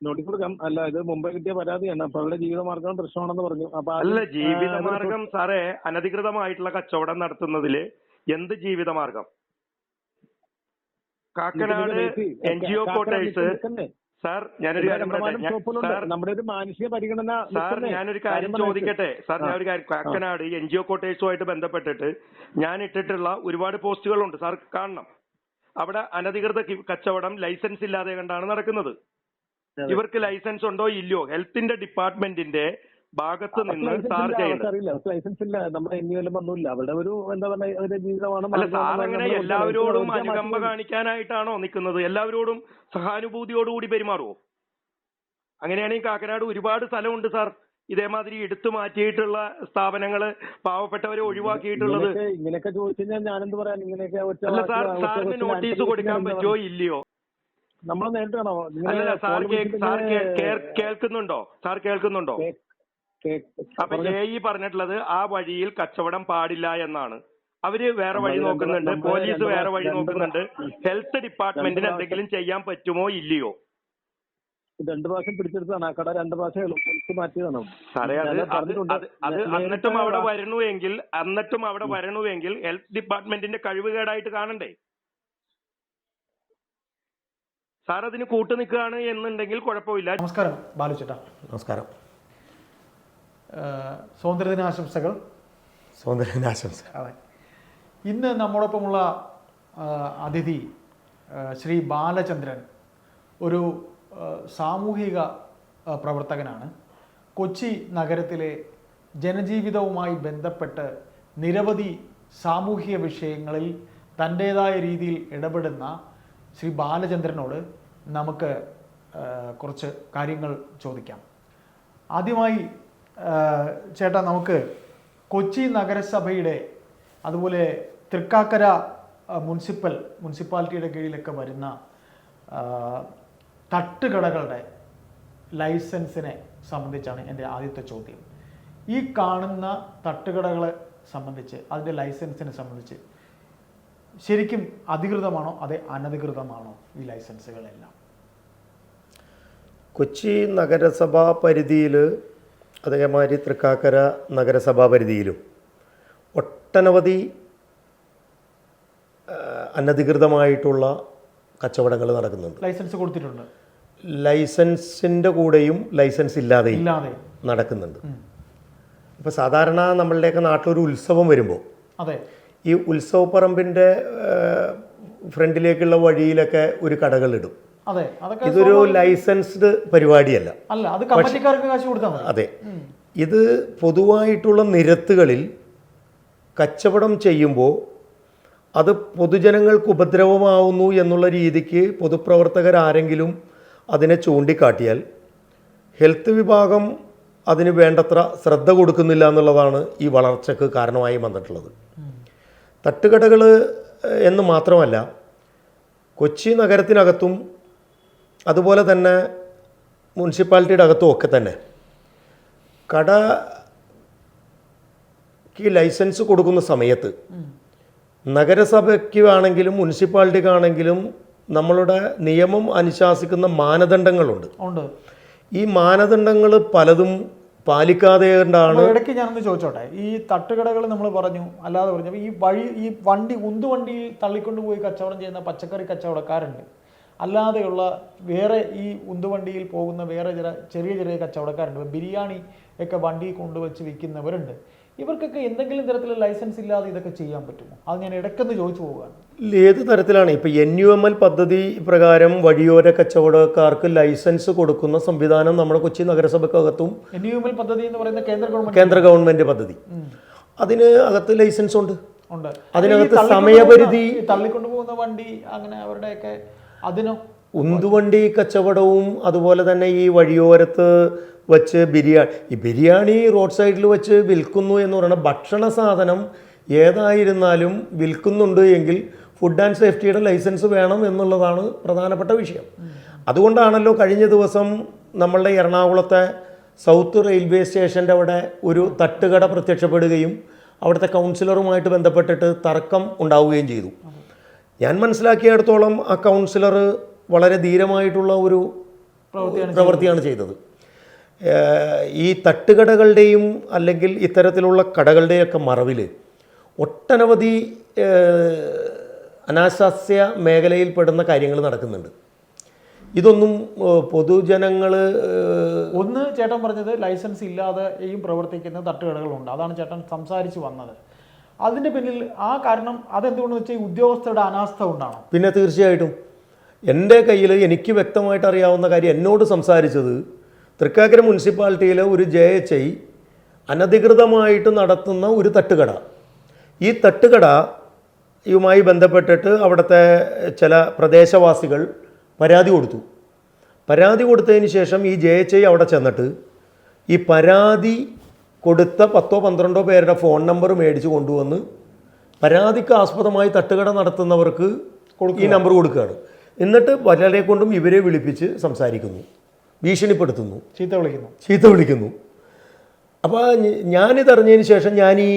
Notice കൊടുക്കാം. അല്ല, ഇത് മുമ്പേ കിട്ടിയ പരാതിയാണ്. അപ്പൊ അവരുടെ ജീവിതമാർഗം പ്രശ്നമാണെന്ന് പറഞ്ഞു. അപ്പൊ അല്ല, ആദ്യം ജീവിതമാർഗം സാറേ, അനധികൃതമായിട്ടുള്ള കച്ചവടം നടത്തുന്നതില് എന്ത് ജീവിതമാർഗം? Kakkanad NGO quarters. സാർ ഞാനൊരു കാര്യം പറയട്ടെ സാർ, നമ്മുടെ ഒരു മാനുഷിക പരിഗണന. സാർ ഞാനൊരു കാര്യം ചോദിക്കട്ടെ സാർ, ഞാൻ ഒരു കാര്യം, കാക്കനാട് NGO ക്വാർട്ടേഴ്സുമായിട്ട് ബന്ധപ്പെട്ടിട്ട് ഞാൻ ഇട്ടിട്ടുള്ള ഒരുപാട് പോസ്റ്റുകളുണ്ട്, സാർ കാണണം. അവിടെ അനധികൃത കച്ചവടം ലൈസൻസ് ഇല്ലാതെ കണ്ടാണ് നടക്കുന്നത്. ഇവർക്ക് ലൈസൻസ് ഉണ്ടോ ഇല്ലയോ ഹെൽത്തിന്റെ ഡിപ്പാർട്ട്മെന്റിന്റെ ഭാഗത്ത് നിന്ന് സാർ ചെയ്യേണ്ടത്. ലൈസൻസ് ഇല്ല, നമ്മുടെ NULM ഒന്നുമില്ല. അവിടെ ഒരു എന്താ പറയുക ജീവിതമാണ്. അല്ല സാർ, അങ്ങനെ എല്ലാവരോടും അനുകമ്പ കാണിക്കാനായിട്ടാണോ നിൽക്കുന്നത്? എല്ലാവരോടും സഹാനുഭൂതിയോടുകൂടി പെരുമാറുമോ? അങ്ങനെയാണെങ്കിൽ കാക്കനാട് ഒരുപാട് സ്ഥലമുണ്ട് സാർ ഇതേമാതിരി എടുത്തു മാറ്റിയിട്ടുള്ള സ്ഥാപനങ്ങള്, പാവപ്പെട്ടവരെ ഒഴിവാക്കിയിട്ടുള്ളത്. ഇങ്ങനെയൊക്കെ ചോദിച്ചു കഴിഞ്ഞാൽ ഞാനെന്ത് പറയാൻ? ഇങ്ങനെയൊക്കെ അല്ല സാർ, സാറിന് നോട്ടീസ് കൊടുക്കാൻ പറ്റുമോ ഇല്ലയോ? നമ്മൾ നേരിട്ടാണോ? അല്ല സാർ, കേൾക്കുന്നുണ്ടോ? സാർ കേൾക്കുന്നുണ്ടോ? അപ്പൊ AE പറഞ്ഞിട്ടുള്ളത് ആ വഴിയിൽ കച്ചവടം പാടില്ല എന്നാണ്. അവര് വേറെ വഴി നോക്കുന്നുണ്ട്, പോലീസ് വേറെ വഴി നോക്കുന്നുണ്ട്. ഹെൽത്ത് ഡിപ്പാർട്ട്മെന്റിന് എന്തെങ്കിലും ചെയ്യാൻ പറ്റുമോ ഇല്ലയോ? 2 പ്രാവശ്യം പിടിച്ചെടുത്താണ് ആ കട. 2 പ്രാവശ്യം മാറ്റിയതാണ് സാറേ. അത് എന്നിട്ടും അവിടെ വരണമെങ്കിൽ ഹെൽത്ത് ഡിപ്പാർട്ട്മെന്റിന്റെ കഴിവുകേടായിട്ട് കാണണ്ടേ? സാർ അതിന് കൂട്ടു നിൽക്കുകയാണ് എന്നുണ്ടെങ്കിൽ കുഴപ്പമില്ല. നമസ്കാരം ബാലുചേട്ടാ. നമസ്കാരം. സ്വാതന്ത്ര്യദിനാശംസകൾ. സ്വാതന്ത്ര്യദിനാശംസകൾ. അതെ, ഇന്ന് നമ്മോടൊപ്പമുള്ള അതിഥി ശ്രീ ബാലചന്ദ്രൻ ഒരു സാമൂഹിക പ്രവർത്തകനാണ്. കൊച്ചി നഗരത്തിലെ ജനജീവിതവുമായി ബന്ധപ്പെട്ട് നിരവധി സാമൂഹിക വിഷയങ്ങളിൽ തൻ്റേതായ രീതിയിൽ ഇടപെടുന്ന ശ്രീ ബാലചന്ദ്രനോട് നമുക്ക് കുറച്ച് കാര്യങ്ങൾ ചോദിക്കാം. ആദ്യമായി ചേട്ടാ, നമുക്ക് കൊച്ചി നഗരസഭയുടെ അതുപോലെ തൃക്കാക്കര മുനിസിപ്പാലിറ്റിയുടെ കീഴിലൊക്കെ വരുന്ന തട്ടുകടകളുടെ ലൈസൻസിനെ സംബന്ധിച്ചാണ് എൻ്റെ ആദ്യത്തെ ചോദ്യം. ഈ കാണുന്ന തട്ടുകടകളെ സംബന്ധിച്ച്, അതിൻ്റെ ലൈസൻസിനെ സംബന്ധിച്ച് ശരിക്കും അധികൃതമാണോ അതേ അനധികൃതമാണോ ഈ ലൈസൻസുകളെല്ലാം? കൊച്ചി നഗരസഭാ പരിധിയിൽ, അതേമാതിരി തൃക്കാക്കര നഗരസഭാ പരിധിയിലും ഒട്ടനവധി അനധികൃതമായിട്ടുള്ള കച്ചവടങ്ങൾ നടക്കുന്നുണ്ട്. ലൈസൻസ് കൊടുത്തിട്ടുണ്ട്. ലൈസൻസിൻ്റെ കൂടെയും ലൈസൻസ് ഇല്ലാതെയും നടക്കുന്നുണ്ട്. ഇപ്പോൾ സാധാരണ നമ്മളുടെയൊക്കെ നാട്ടിലൊരു ഉത്സവം വരുമ്പോൾ അതെ, ഈ ഉത്സവപ്പറമ്പിൻ്റെ ഫ്രണ്ടിലേക്കുള്ള വഴിയിലൊക്കെ ഒരു കടകളിടും. ഇതൊരു ലൈസൻസ്ഡ് പരിപാടിയല്ല. അതെ, ഇത് പൊതുവായിട്ടുള്ള നിരത്തുകളിൽ കച്ചവടം ചെയ്യുമ്പോൾ അത് പൊതുജനങ്ങൾക്ക് ഉപദ്രവമാവുന്നു എന്നുള്ള രീതിക്ക് പൊതുപ്രവർത്തകരാരെങ്കിലും അതിനെ ചൂണ്ടിക്കാട്ടിയാൽ ഹെൽത്ത് വിഭാഗം അതിന് വേണ്ടത്ര ശ്രദ്ധ കൊടുക്കുന്നില്ല എന്നുള്ളതാണ് ഈ വളർച്ചയ്ക്ക് കാരണമായി വന്നിട്ടുള്ളത്. തട്ടുകടകൾ എന്ന് മാത്രമല്ല, കൊച്ചി നഗരത്തിനകത്തും അതുപോലെ തന്നെ മുനിസിപ്പാലിറ്റിയുടെ അകത്തും ഒക്കെ തന്നെ കടയ്ക്ക് ലൈസൻസ് കൊടുക്കുന്ന സമയത്ത് നഗരസഭയ്ക്ക് ആണെങ്കിലും മുനിസിപ്പാലിറ്റിക്കാണെങ്കിലും നമ്മളുടെ നിയമം അനുശാസിക്കുന്ന മാനദണ്ഡങ്ങളുണ്ട്. ഈ മാനദണ്ഡങ്ങൾ പലതും പാലിക്കാതെ കൊണ്ടാണ്. ഇടയ്ക്ക് ഞാനൊന്ന് ചോദിച്ചോട്ടെ, ഈ തട്ടുകടകൾ നമ്മൾ പറഞ്ഞു, അല്ലാതെ പറഞ്ഞു ഈ ഉന്തുവണ്ടിയിൽ തള്ളിക്കൊണ്ടു പോയി കച്ചവടം ചെയ്യുന്ന പച്ചക്കറി കച്ചവടക്കാരുണ്ട്. അല്ലാതെയുള്ള വേറെ ഈ ഉന്തുവണ്ടിയിൽ പോകുന്ന വേറെ ചെറിയ ചെറിയ കച്ചവടക്കാരുണ്ട്. ബിരിയാണി ഒക്കെ വണ്ടി കൊണ്ടുവച്ച് വിൽക്കുന്നവരുണ്ട്. ഇവർക്കൊക്കെ എന്തെങ്കിലും തരത്തിലുള്ള ലൈസൻസ് ഇല്ലാതെ ഇതൊക്കെ ചെയ്യാൻ പറ്റുമോ? അത് ഞാൻ ഇടയ്ക്കൊന്ന് ചോദിച്ചു പോവുകയാണ്. ഏത് തരത്തിലാണ്? ഇപ്പോൾ NUML പദ്ധതി പ്രകാരം വഴിയോര കച്ചവടക്കാർക്ക് ലൈസൻസ് കൊടുക്കുന്ന സംവിധാനം നമ്മുടെ കൊച്ചി നഗരസഭക്കകത്തും. NUML പദ്ധതി എന്ന് പറയുന്ന കേന്ദ്ര ഗവൺമെന്റ് പദ്ധതി, അതിന് അകത്ത് ലൈസൻസ് ഉണ്ട്. അതിനകത്ത് സമയപരിധി. തള്ളിക്കൊണ്ടുപോകുന്ന വണ്ടി അങ്ങനെ അവരുടെയൊക്കെ അതിനോ? ഉന്തുവണ്ടി കച്ചവടവും അതുപോലെ തന്നെ ഈ വഴിയോരത്ത് വച്ച് ബിരിയാണി റോഡ് സൈഡിൽ വെച്ച് വിൽക്കുന്നു എന്ന് പറയുന്ന ഭക്ഷണ സാധനം ഏതായിരുന്നാലും വിൽക്കുന്നുണ്ട് എങ്കിൽ ഫുഡ് ആൻഡ് സേഫ്റ്റിയുടെ ലൈസൻസ് വേണം എന്നുള്ളതാണ് പ്രധാനപ്പെട്ട വിഷയം. അതുകൊണ്ടാണല്ലോ കഴിഞ്ഞ ദിവസം നമ്മളുടെ എറണാകുളത്തെ സൗത്ത് റെയിൽവേ സ്റ്റേഷൻ്റെ അവിടെ ഒരു തട്ടുകട പ്രത്യക്ഷപ്പെടുകയും അവിടുത്തെ കൗൺസിലറുമായിട്ട് ബന്ധപ്പെട്ടിട്ട് തർക്കം ഉണ്ടാവുകയും ചെയ്തു. ഞാൻ മനസ്സിലാക്കിയിടത്തോളം ആ കൗൺസിലർ വളരെ ധീരമായിട്ടുള്ള ഒരു പ്രവൃത്തിയാണ് ചെയ്തത്. ഈ തട്ടുകടകളുടെയും അല്ലെങ്കിൽ ഇത്തരത്തിലുള്ള കടകളുടെയൊക്കെ മറവിൽ ഒട്ടനവധി അനാശാസ്യ മേഖലയിൽപ്പെടുന്ന കാര്യങ്ങൾ നടക്കുന്നുണ്ട്. ഇതൊന്നും പൊതുജനങ്ങൾ ഒന്ന് ചേട്ടൻ പറഞ്ഞത് ലൈസൻസ് ഇല്ലാതെയും പ്രവർത്തിക്കുന്ന തട്ടുകടകളുണ്ട്, അതാണ് ചേട്ടൻ സംസാരിച്ച് വന്നത്. അതിൻ്റെ പിന്നിൽ ആ കാരണം അതെന്തുകൊണ്ടെന്ന് വെച്ചാൽ ഉദ്യോഗസ്ഥരുടെ അനാസ്ഥ കൊണ്ടാണ്. പിന്നെ തീർച്ചയായിട്ടും എൻ്റെ കയ്യിൽ എനിക്ക് വ്യക്തമായിട്ട് അറിയാവുന്ന കാര്യം എന്നോട് സംസാരിച്ചത് തൃക്കാക്കര മുനിസിപ്പാലിറ്റിയിലെ ഒരു JHI അനധികൃതമായിട്ട് നടത്തുന്ന ഒരു തട്ടുകട. ഈ തട്ടുകടയുമായി ബന്ധപ്പെട്ടിട്ട് അവിടുത്തെ ചില പ്രദേശവാസികൾ പരാതി കൊടുത്തു. പരാതി കൊടുത്തതിന് ശേഷം ഈ JHI അവിടെ ചെന്നിട്ട് ഈ പരാതി കൊടുത്ത 10-12 പേരുടെ ഫോൺ നമ്പർ മേടിച്ച് കൊണ്ടുവന്ന് പരാതിക്ക് ആസ്പദമായി തട്ടുകട നടത്തുന്നവർക്ക് ഈ നമ്പർ കൊടുക്കുകയാണ്. എന്നിട്ട് പലരെ കൊണ്ടും ഇവരെ വിളിപ്പിച്ച് സംസാരിക്കുന്നു, ഭീഷണിപ്പെടുത്തുന്നു, ചീത്ത വിളിക്കുന്നു. അപ്പോൾ ഞാനിതറിഞ്ഞതിന് ശേഷം ഞാൻ ഈ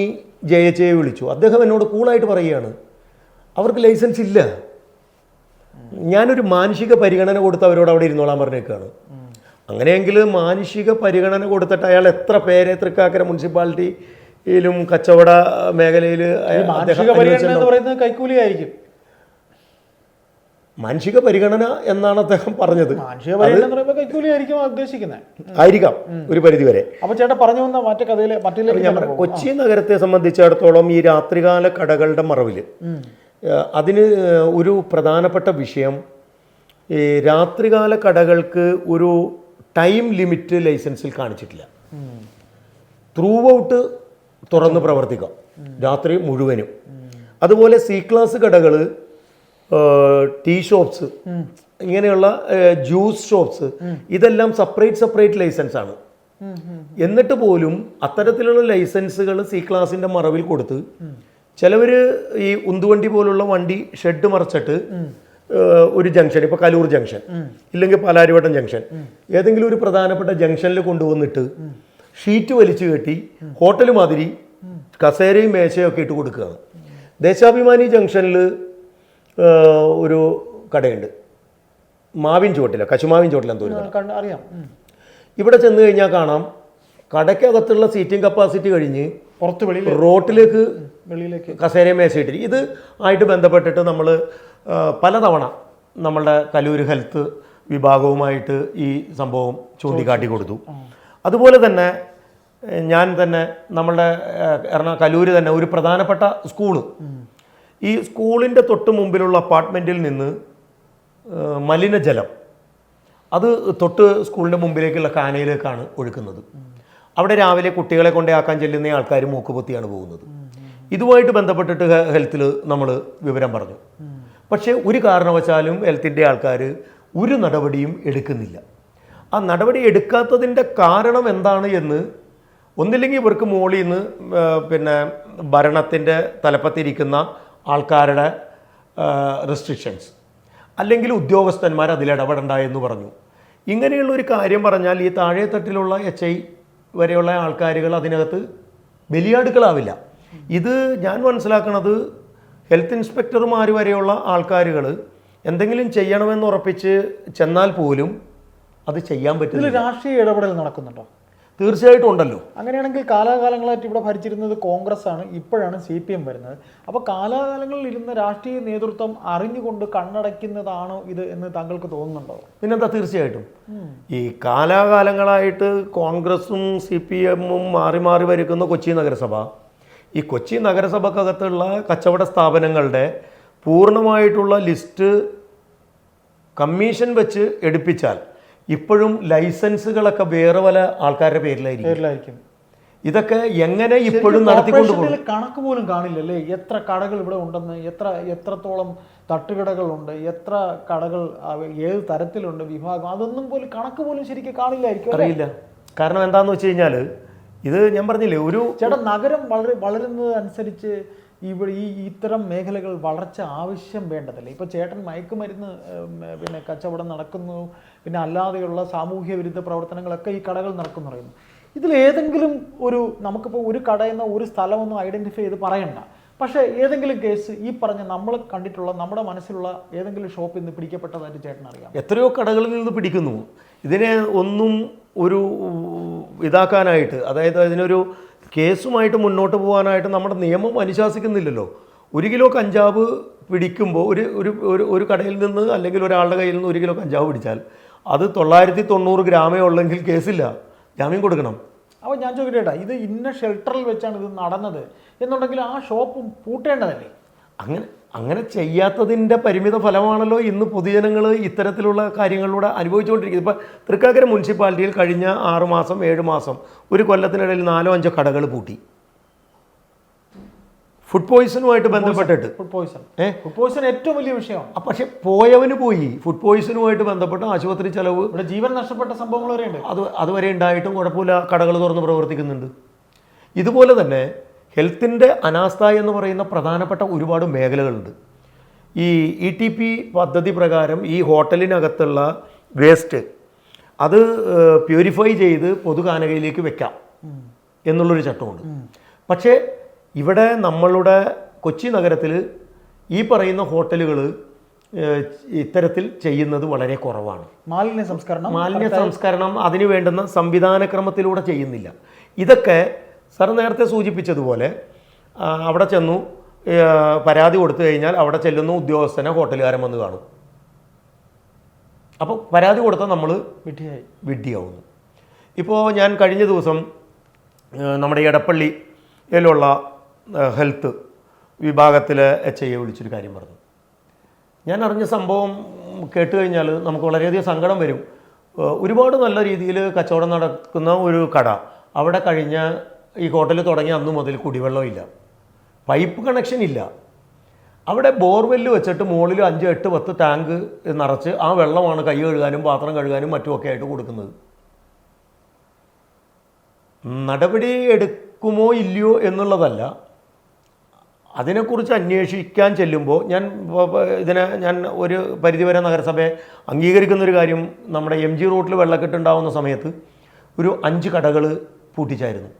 JHI വിളിച്ചു. അദ്ദേഹം എന്നോട് കൂളായിട്ട് പറയുകയാണ്, അവർക്ക് ലൈസൻസ് ഇല്ല, ഞാനൊരു മാനുഷിക പരിഗണന കൊടുത്ത് അവരോട് അവിടെ ഇരുന്നോളാൻ പറഞ്ഞേക്കാണ്. അങ്ങനെയെങ്കിൽ മാനുഷിക പരിഗണന കൊടുത്തിട്ട് അയാൾ എത്ര പേരെ തൃക്കാക്കര മുനിസിപ്പാലിറ്റിയിലും കച്ചവട മേഖലയിൽ കൈക്കൂലിയായിരിക്കും. മാനുഷിക പരിഗണന എന്നാണ് അദ്ദേഹം പറഞ്ഞത്. ആയിരിക്കാം ഒരു പരിധിവരെ. അപ്പൊ ചേട്ടാ പറഞ്ഞു വന്ന മറ്റേ കഥയിലെ കൊച്ചി നഗരത്തെ സംബന്ധിച്ചിടത്തോളം ഈ രാത്രികാല കടകളുടെ മറവില് അതിന് ഒരു പ്രധാനപ്പെട്ട വിഷയം, ഈ രാത്രികാല കടകൾക്ക് ഒരു ടൈം ലിമിറ്റ് ലൈസൻസിൽ കാണിച്ചിട്ടില്ല. ത്രൂ ഔട്ട് തുറന്ന് പ്രവർത്തിക്കാം രാത്രി മുഴുവനും. അതുപോലെ C-ക്ലാസ് കടകൾ, ടീ ഷോപ്സ്, ഇങ്ങനെയുള്ള ജ്യൂസ് ഷോപ്സ്, ഇതെല്ലാം സെപ്പറേറ്റ് ലൈസൻസ് ആണ്. എന്നിട്ട് പോലും അത്തരത്തിലുള്ള ലൈസൻസുകൾ C-ക്ലാസിൻ്റെ മറവിൽ കൊടുത്ത് ചിലവർ ഈ ഉന്തുവണ്ടി പോലുള്ള വണ്ടി ഷെഡ് മറച്ചിട്ട് ഒരു ജംഗ്ഷൻ, ഇപ്പോൾ കലൂർ ജംഗ്ഷൻ ഇല്ലെങ്കിൽ പാലാരിവട്ടം ജംഗ്ഷൻ, ഏതെങ്കിലും ഒരു പ്രധാനപ്പെട്ട ജംഗ്ഷനിൽ കൊണ്ടുവന്നിട്ട് ഷീറ്റ് വലിച്ചു കെട്ടി ഹോട്ടൽ മാതിരി കസേരയും മേശയും ഒക്കെ ഇട്ട് കൊടുക്കുകയാണ്. ദേശാഭിമാനി ജംഗ്ഷനിൽ ഒരു കടയുണ്ട്, മാവിൻ ചുവട്ടില, കശുമാവിൻ ചുവട്ടിലെന്തോ അറിയാം. ഇവിടെ ചെന്ന് കഴിഞ്ഞാൽ കാണാം കടയ്ക്കകത്തുള്ള സീറ്റിംഗ് കപ്പാസിറ്റി കഴിഞ്ഞ് പുറത്ത് റോട്ടിലേക്ക് കസേരയും മേശയിട്ടിട്ട്. ഇത് ആയിട്ട് ബന്ധപ്പെട്ടിട്ട് നമ്മൾ പലതവണ നമ്മളുടെ കലൂർ ഹെൽത്ത് വിഭാഗവുമായിട്ട് ഈ സംഭവം ചൂണ്ടിക്കാട്ടി കൊടുത്തു. അതുപോലെ തന്നെ ഞാൻ തന്നെ നമ്മളുടെ കലൂര് തന്നെ ഒരു പ്രധാനപ്പെട്ട സ്കൂള്, ഈ സ്കൂളിൻ്റെ തൊട്ട് മുമ്പിലുള്ള അപ്പാർട്ട്മെൻറ്റിൽ നിന്ന് മലിനജലം അത് തൊട്ട് സ്കൂളിൻ്റെ മുമ്പിലേക്കുള്ള കാനയിലേക്കാണ് ഒഴുക്കുന്നത്. അവിടെ രാവിലെ കുട്ടികളെ കൊണ്ടേയാക്കാൻ ചെല്ലുന്ന ആൾക്കാർ മൂക്കുപൊത്തിയാണ് പോകുന്നത്. ഇതുമായിട്ട് ബന്ധപ്പെട്ടിട്ട് ഹെൽത്തിൽ നമ്മൾ വിവരം പറഞ്ഞു. പക്ഷേ ഒരു കാരണവശാലും ഹെൽത്തിൻ്റെ ആൾക്കാർ ഒരു നടപടിയും എടുക്കുന്നില്ല. ആ നടപടി എടുക്കാത്തതിൻ്റെ കാരണം എന്താണ് എന്ന് ഒന്നില്ലെങ്കിൽ ഇവർക്ക് മുകളിൽ നിന്ന് പിന്നെ ഭരണത്തിൻ്റെ തലപ്പത്തിരിക്കുന്ന ആൾക്കാരുടെ റെസ്ട്രിക്ഷൻസ്, അല്ലെങ്കിൽ ഉദ്യോഗസ്ഥന്മാർ അതിലിടപെടണ്ട എന്ന് പറഞ്ഞു. ഇങ്ങനെയുള്ളൊരു കാര്യം പറഞ്ഞാൽ ഈ താഴെത്തട്ടിലുള്ള HI വരെയുള്ള ആൾക്കാരുകൾ അതിനകത്ത് ബലിയാടുക്കളാവില്ല. ഇത് ഞാൻ മനസ്സിലാക്കുന്നത് ഹെൽത്ത് ഇൻസ്പെക്ടർമാർ വരെയുള്ള ആൾക്കാരുകൾ എന്തെങ്കിലും ചെയ്യണമെന്ന് ഉറപ്പിച്ച് ചെന്നാൽ പോലും അത് ചെയ്യാൻ പറ്റില്ല. രാഷ്ട്രീയ ഇടപെടൽ നടക്കുന്നുണ്ടോ? തീർച്ചയായിട്ടും ഉണ്ടല്ലോ. അങ്ങനെയാണെങ്കിൽ കാലാകാലങ്ങളായിട്ട് ഇവിടെ ഭരിച്ചിരുന്നത് കോൺഗ്രസ് ആണ്, ഇപ്പോഴാണ് CPM വരുന്നത്. അപ്പോൾ കാലാകാലങ്ങളിൽ ഇരുന്ന രാഷ്ട്രീയ നേതൃത്വം അറിഞ്ഞുകൊണ്ട് കണ്ണടയ്ക്കുന്നതാണോ ഇത് എന്ന് താങ്കൾക്ക് തോന്നുന്നുണ്ടോ? പിന്നെന്താ, തീർച്ചയായിട്ടും ഈ കാലാകാലങ്ങളായിട്ട് കോൺഗ്രസും CPM-ഉം മാറി മാറി ഭരിക്കുന്ന കൊച്ചി നഗരസഭ, ഈ കൊച്ചി നഗരസഭക്കകത്തുള്ള കച്ചവട സ്ഥാപനങ്ങളുടെ പൂർണ്ണമായിട്ടുള്ള ലിസ്റ്റ് കമ്മീഷൻ വെച്ച് എടുപ്പിച്ചാൽ ഇപ്പോഴും ലൈസൻസുകളൊക്കെ വേറെ പല ആൾക്കാരുടെ പേരിലായിരിക്കും. ഇതൊക്കെ എങ്ങനെ ഇപ്പോഴും നടത്തിക്കൊണ്ടുപോകും? കണക്ക് പോലും കാണില്ലല്ലേ, എത്ര കടകൾ ഇവിടെ ഉണ്ടെന്ന്, എത്രത്തോളം തട്ടുകടകളുണ്ട്, എത്ര കടകൾ ഏത് തരത്തിലുണ്ട് വിഭാഗം, അതൊന്നും പോലും കണക്ക് പോലും ശരിക്കും കാണില്ലായിരിക്കും. അറിയില്ല. കാരണം എന്താണെന്ന് വെച്ച് കഴിഞ്ഞാൽ ഇത് ഞാൻ പറഞ്ഞില്ലേ, ഒരു നഗരം വളരുന്നത് അനുസരിച്ച് ഇവിടെ ഇത്തരം മേഖലകൾ വളർച്ച ആവശ്യം വേണ്ടതല്ലേ. ഇപ്പോൾ ചേട്ടൻ മയക്കുമരുന്ന് പിന്നെ കച്ചവടം നടക്കുന്നു, പിന്നെ അല്ലാതെയുള്ള സാമൂഹ്യ വിരുദ്ധ പ്രവർത്തനങ്ങളൊക്കെ ഈ കടകൾ നടക്കുന്നു പറയുന്നു. ഇതിലേതെങ്കിലും നമുക്കിപ്പോൾ ഒരു കട എന്ന ഒരു സ്ഥലമൊന്നും ഐഡൻറ്റിഫൈ ചെയ്ത് പറയണ്ട, പക്ഷേ ഏതെങ്കിലും കേസ് ഈ പറഞ്ഞ നമ്മൾ കണ്ടിട്ടുള്ള നമ്മുടെ മനസ്സിലുള്ള ഏതെങ്കിലും ഷോപ്പിൽ നിന്ന് പിടിക്കപ്പെട്ടതായിട്ട് ചേട്ടൻ അറിയാം? എത്രയോ കടകളിൽ നിന്ന് പിടിക്കുന്നു. ഇതിനെ ഒന്നും ഒരു ഇതാക്കാനായിട്ട്, അതായത് അതിനൊരു കേസുമായിട്ട് മുന്നോട്ട് പോകാനായിട്ട് നമ്മുടെ നിയമം അനുശാസിക്കുന്നില്ലല്ലോ. 1 കിലോ കഞ്ചാവ് പിടിക്കുമ്പോൾ ഒരു കടയിൽ നിന്ന് അല്ലെങ്കിൽ ഒരാളുടെ കയ്യിൽ നിന്ന് 1 കിലോ കഞ്ചാവ് പിടിച്ചാൽ അത് 990 ഗ്രാമേ ഉള്ളെങ്കിൽ കേസില്ല, ജാമ്യം കൊടുക്കണം. അപ്പോൾ ഞാൻ ചോദിക്കട്ടെ, ഇത് ഇന്ന ഷെൽട്ടറിൽ വെച്ചാണ് ഇത് നടന്നത് എന്നുണ്ടെങ്കിൽ ആ ഷോപ്പും പൂട്ടേണ്ടതല്ലേ? അങ്ങനെ ചെയ്യാത്തതിൻ്റെ പരിമിത ഫലമാണല്ലോ ഇന്ന് പൊതുജനങ്ങൾ ഇത്തരത്തിലുള്ള കാര്യങ്ങളിലൂടെ അനുഭവിച്ചുകൊണ്ടിരിക്കുന്നത്. ഇപ്പോൾ തൃക്കാക്കര മുനിസിപ്പാലിറ്റിയിൽ കഴിഞ്ഞ 6 മാസം 7 മാസം ഒരു കൊല്ലത്തിനിടയിൽ 4-5 കടകൾ പൂട്ടി. ഫുഡ് പോയിസണുമായിട്ട് ബന്ധപ്പെട്ടിട്ട്. ഫുഡ് പോയിസൺ ഏറ്റവും വലിയ വിഷയമാണ്. പക്ഷെ പോയവന് പോയി. ഫുഡ് പോയിസണുമായിട്ട് ബന്ധപ്പെട്ട് ആശുപത്രി ചെലവ്, ഇവിടെ ജീവൻ നഷ്ടപ്പെട്ട സംഭവങ്ങൾ വരെ ഉണ്ട്. അതുവരെ ഉണ്ടായിട്ടും കുഴപ്പമില്ല, കടകൾ തുറന്ന് പ്രവർത്തിക്കുന്നുണ്ട്. ഇതുപോലെ തന്നെ ഹെൽത്തിൻ്റെ അനാസ്ഥ എന്ന് പറയുന്ന പ്രധാനപ്പെട്ട ഒരുപാട് മേഖലകളുണ്ട്. ഈ ETP പദ്ധതി പ്രകാരം ഈ ഹോട്ടലിനകത്തുള്ള വേസ്റ്റ് അത് പ്യൂരിഫൈ ചെയ്ത് പൊതുകാനകയിലേക്ക് വെക്കാം എന്നുള്ളൊരു ചട്ടമുണ്ട്. പക്ഷേ ഇവിടെ നമ്മളുടെ കൊച്ചി നഗരത്തിൽ ഈ പറയുന്ന ഹോട്ടലുകൾ ഇത്തരത്തിൽ ചെയ്യുന്നത് വളരെ കുറവാണ്. മാലിന്യ സംസ്കരണം അതിന് വേണ്ടുന്ന സംവിധാനക്രമത്തിലൂടെ ചെയ്യുന്നില്ല. ഇതൊക്കെ സാർ നേരത്തെ സൂചിപ്പിച്ചതുപോലെ അവിടെ ചെന്നു പരാതി കൊടുത്തു കഴിഞ്ഞാൽ അവിടെ ചെല്ലുന്ന ഉദ്യോഗസ്ഥനെ ഹോട്ടലുകാരൻ വന്ന് കാണും. അപ്പോൾ പരാതി കൊടുത്താൽ നമ്മൾ വിഡ്ഢിയാവുന്നു. ഇപ്പോൾ ഞാൻ കഴിഞ്ഞ ദിവസം നമ്മുടെ എടപ്പള്ളിയിലുള്ള ഹെൽത്ത് വിഭാഗത്തിലെ HIയെ വിളിച്ചൊരു കാര്യം പറഞ്ഞു. ഞാൻ അറിഞ്ഞ സംഭവം കേട്ട് കഴിഞ്ഞാൽ നമുക്ക് വളരെയധികം സങ്കടം വരും. ഒരുപാട് നല്ല രീതിയിൽ കച്ചവടം നടക്കുന്ന ഒരു കട, അവിടെ കഴിഞ്ഞ ഈ ഹോട്ടൽ തുടങ്ങിയ അന്ന് മുതൽ കുടിവെള്ളമില്ല, പൈപ്പ് കണക്ഷൻ ഇല്ല. അവിടെ ബോർവെല്ല് വെച്ചിട്ട് മുകളിൽ 5, 8, 10 ടാങ്ക് നിറച്ച് ആ വെള്ളമാണ് കൈ കഴുകാനും പാത്രം കഴുകാനും മറ്റുമൊക്കെ ആയിട്ട് കൊടുക്കുന്നത്. നടപടി എടുക്കുമോ ഇല്ലയോ എന്നുള്ളതല്ല, അതിനെക്കുറിച്ച് അന്വേഷിക്കാൻ ചെല്ലുമ്പോൾ ഞാൻ ഒരു പരിധിവരെ നഗരസഭയെ അംഗീകരിക്കുന്നൊരു കാര്യം, നമ്മുടെ MG റൂട്ടിൽ വെള്ളക്കെട്ടുണ്ടാവുന്ന സമയത്ത് ഒരു 5 കടകൾ പൂട്ടിച്ചായിരുന്നു.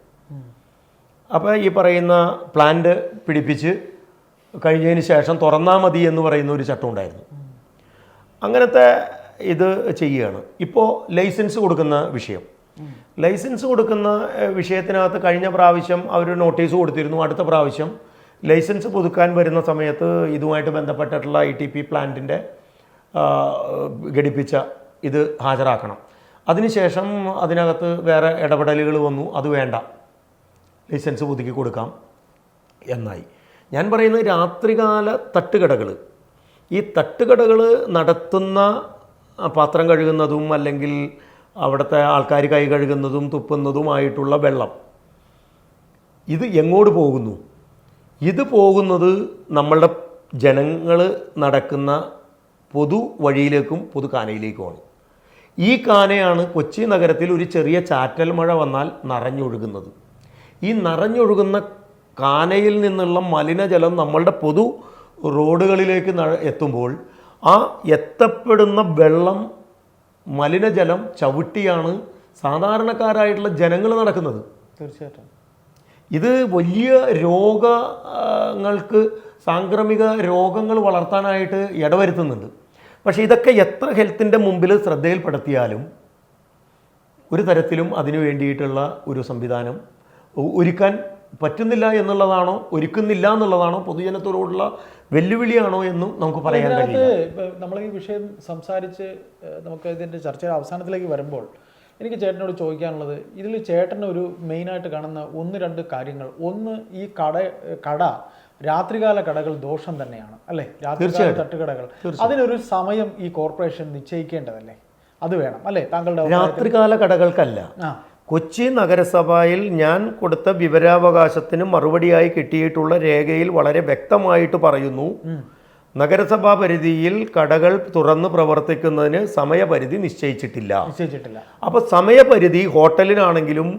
അപ്പോൾ ഈ പറയുന്ന പ്ലാന്റ് പിടിപ്പിച്ച് കഴിഞ്ഞതിന് ശേഷം തുറന്നാൽ മതി എന്ന് പറയുന്ന ഒരു ചട്ടം ഉണ്ടായിരുന്നു. അങ്ങനത്തെ ഇത് ചെയ്യുകയാണ്. ഇപ്പോൾ ലൈസൻസ് കൊടുക്കുന്ന വിഷയത്തിനകത്ത് കഴിഞ്ഞ പ്രാവശ്യം അവർ നോട്ടീസ് കൊടുത്തിരുന്നു. അടുത്ത പ്രാവശ്യം ലൈസൻസ് പുതുക്കാൻ വരുന്ന സമയത്ത് ഇതുമായിട്ട് ബന്ധപ്പെട്ടിട്ടുള്ള ETP പ്ലാന്റിൻ്റെ ഘടിപ്പിച്ച ഇത് ഹാജരാക്കണം. അതിനുശേഷം അതിനകത്ത് വേറെ ഇടപെടലുകൾ വന്നു, അത് വേണ്ട, ലൈസൻസ് പുതുക്കി കൊടുക്കാം എന്നായി. ഞാൻ പറയുന്നത് രാത്രികാല തട്ടുകടകൾ, ഈ തട്ടുകടകൾ നടത്തുന്ന പാത്രം കഴുകുന്നതും അല്ലെങ്കിൽ അവിടുത്തെ ആൾക്കാർ കൈ കഴുകുന്നതും തുപ്പുന്നതുമായിട്ടുള്ള വെള്ളം ഇത് എങ്ങോട്ട് പോകുന്നു? ഇത് പോകുന്നത് നമ്മളുടെ ജനങ്ങൾ നടക്കുന്ന പൊതു വഴിയിലേക്കും പൊതു കാനയിലേക്കുമാണ്. ഈ കാനയാണ് കൊച്ചി നഗരത്തിൽ ഒരു ചെറിയ ചാറ്റൽ മഴ വന്നാൽ നിറഞ്ഞൊഴുകുന്നത്. ഈ നിറഞ്ഞൊഴുകുന്ന കാനയിൽ നിന്നുള്ള മലിനജലം നമ്മളുടെ പൊതു റോഡുകളിലേക്ക് എത്തുമ്പോൾ ആ എത്തപ്പെടുന്ന വെള്ളം, മലിനജലം ചവിട്ടിയാണ് സാധാരണക്കാരായിട്ടുള്ള ജനങ്ങൾ നടക്കുന്നത്. തീർച്ചയായിട്ടും ഇത് വലിയ രോഗങ്ങൾക്ക്, സാംക്രമിക രോഗങ്ങൾ വളർത്താനായിട്ട് ഇടവരുത്തുന്നുണ്ട്. പക്ഷേ ഇതൊക്കെ എത്ര ഹെൽത്തിൻ്റെ മുമ്പിൽ ശ്രദ്ധയിൽപ്പെടുത്തിയാലും ഒരു തരത്തിലും അതിനു വേണ്ടിയിട്ടുള്ള ഒരു സംവിധാനം ഒരുക്കാൻ പറ്റുന്നില്ല എന്നുള്ളതാണോ, ഒരുക്കുന്നില്ല എന്നുള്ളതാണോ, പൊതുജനത്തോടുള്ള വെല്ലുവിളിയാണോ എന്നും നമുക്ക് പറയാൻ കഴിയില്ല. നമ്മൾ ഈ വിഷയം സംസാരിച്ച് നമുക്ക് ഇതിൻ്റെ ചർച്ചയുടെ അവസാനത്തിലേക്ക് വരുമ്പോൾ എനിക്ക് ചേട്ടനോട് ചോദിക്കാനുള്ളത്, ഇതിൽ ചേട്ടന് ഒരു മെയിനായിട്ട് കാണുന്ന 1-2 കാര്യങ്ങൾ. ഒന്ന്, ഈ കട രാത്രികാല കടകൾ ദോഷം തന്നെയാണ് അല്ലേ? രാത്രികാല തട്ടുകടകൾ, അതിനൊരു സമയം ഈ കോർപ്പറേഷൻ നിശ്ചയിക്കേണ്ടതല്ലേ? അത് വേണം അല്ലേ താങ്കളുടെ? രാത്രികാല കടകൾക്കല്ല. കൊച്ചി നഗരസഭയിൽ ഞാൻ കൊടുത്ത വിവരാവകാശത്തിന് മറുപടിയായി കിട്ടിയിട്ടുള്ള രേഖയിൽ വളരെ വ്യക്തമായിട്ട് പറയുന്നു, നഗരസഭാ പരിധിയിൽ കടകൾ തുറന്ന് പ്രവർത്തിക്കുന്നതിന് സമയപരിധി നിശ്ചയിച്ചിട്ടില്ല. അപ്പോൾ സമയപരിധി ഹോട്ടലിനാണെങ്കിലും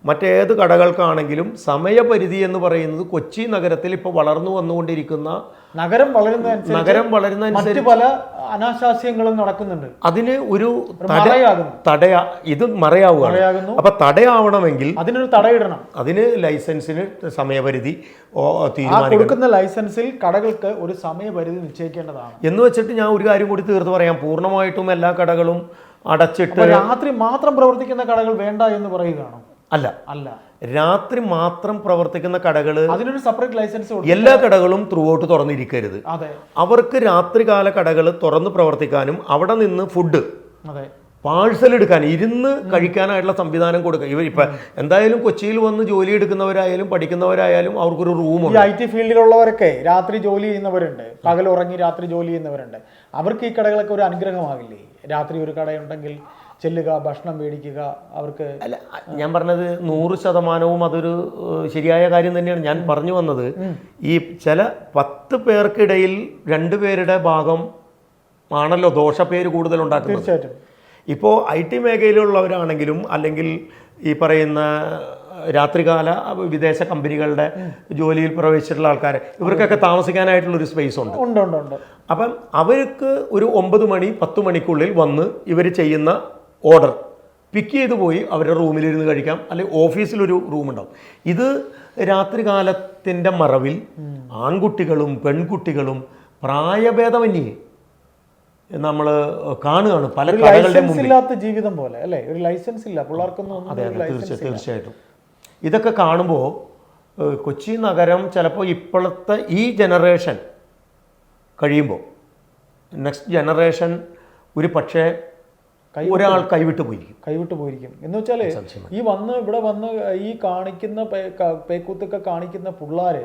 മറ്റേത് കടകൾക്കാണെങ്കിലും സമയപരിധി എന്ന് പറയുന്നത് കൊച്ചി നഗരത്തിൽ ഇപ്പോൾ വളർന്നു വന്നുകൊണ്ടിരിക്കുന്ന നഗരം വളരുന്നതനുസരിച്ച് മറ്റു പല അനാശാസ്യങ്ങളും നടക്കുന്നുണ്ട്. അതിന് ഒരു മറയാകുന്നു. ഇത് മറയാവുകയാണ്. അപ്പൊ തടയാവണമെങ്കിൽ അതിനൊരു തടയിടണം. അതിന് ലൈസൻസിന് സമയപരിധി കൊടുക്കുന്ന ലൈസൻസിൽ കടകൾക്ക് ഒരു സമയപരിധി നിശ്ചയിക്കേണ്ടതാണ്. എന്ന് വെച്ചിട്ട് ഞാൻ ഒരു കാര്യം കൂടി തീർത്ത് പറയാം. പൂർണ്ണമായിട്ടും എല്ലാ കടകളും അടച്ചിട്ട് രാത്രി മാത്രം പ്രവർത്തിക്കുന്ന കടകൾ വേണ്ട എന്ന് പറയുകയാണോ? അല്ല, രാത്രി മാത്രം പ്രവർത്തിക്കുന്ന കടകൾ അതിനൊരു സെപ്പറേറ്റ് ലൈസൻസ് എല്ലാ കടകളും ത്രൂ ഔട്ട് തുറന്നിരിക്കരുത്. അവർക്ക് രാത്രികാല കടകൾ തുറന്ന് പ്രവർത്തിക്കാനും അവിടെ നിന്ന് ഫുഡ് പാഴ്സൽ എടുക്കാൻ ഇരുന്ന് കഴിക്കാനായിട്ടുള്ള സംവിധാനം കൊടുക്കുക. ഇപ്പൊ എന്തായാലും കൊച്ചിയിൽ വന്ന് ജോലി എടുക്കുന്നവരായാലും പഠിക്കുന്നവരായാലും അവർക്കൊരു റൂമുണ്ട്. IT ഫീൽഡിലുള്ളവരൊക്കെ രാത്രി ജോലി ചെയ്യുന്നവരുണ്ട്, പകൽ ഉറങ്ങി രാത്രി ജോലി ചെയ്യുന്നവരുണ്ട്. അവർക്ക് ഈ കടകളൊക്കെ ഒരു അനുഗ്രഹമാകില്ലേ? രാത്രി ഒരു കടയുണ്ടെങ്കിൽ ചെല്ലുക, ഭക്ഷണം മേടിക്കുക. അവർക്ക് അല്ല, ഞാൻ പറഞ്ഞത് 100% അതൊരു ശരിയായ കാര്യം തന്നെയാണ്. ഞാൻ പറഞ്ഞു വന്നത് ഈ ചില 10 പേർക്കിടയിൽ 2 പേരുടെ ഭാഗം ആണല്ലോ ദോഷപ്പേര് കൂടുതൽ ഉണ്ടാക്കുന്നത്. തീർച്ചയായിട്ടും. ഇപ്പോൾ IT മേഖലയിലുള്ളവരാണെങ്കിലും അല്ലെങ്കിൽ ഈ പറയുന്ന രാത്രികാല വിദേശ കമ്പനികളുടെ ജോലിയിൽ പ്രവേശിച്ചിട്ടുള്ള ആൾക്കാർ, ഇവർക്കൊക്കെ താമസിക്കാനായിട്ടുള്ളൊരു സ്പേസ് ഉണ്ട്. അപ്പം അവർക്ക് ഒരു 9 മണി 10 മണിക്കുള്ളിൽ വന്ന് ഇവർ ചെയ്യുന്ന ഓർഡർ പിക്ക് ചെയ്ത് പോയി അവരുടെ റൂമിലിരുന്ന് കഴിക്കാം, അല്ലെങ്കിൽ ഓഫീസിലൊരു റൂമുണ്ടാവും. ഇത് രാത്രികാലത്തിൻ്റെ മറവിൽ ആൺകുട്ടികളും പെൺകുട്ടികളും പ്രായഭേദമന്യേ നമ്മൾ കാണുകയാണ് പല കടകളുടെ മുമ്പിൽ. ജീവിതം പോലെ അല്ലേ? ഒരു ലൈസൻസ് ഇല്ല പിള്ളേർക്കൊന്നും. തീർച്ചയായിട്ടും ഇതൊക്കെ കാണുമ്പോൾ കൊച്ചി നഗരം ചിലപ്പോൾ ഇപ്പോഴത്തെ ഈ ജനറേഷൻ കഴിയുമ്പോൾ നെക്സ്റ്റ് ജനറേഷൻ ഒരു പക്ഷേ ഒരാൾ കൈവിട്ടു പോയിരിക്കും എന്ന് വെച്ചാൽ ഇവിടെ വന്ന് ഈ കാണിക്കുന്ന പേക്കൂത്തൊക്കെ കാണിക്കുന്ന പിള്ളേരെ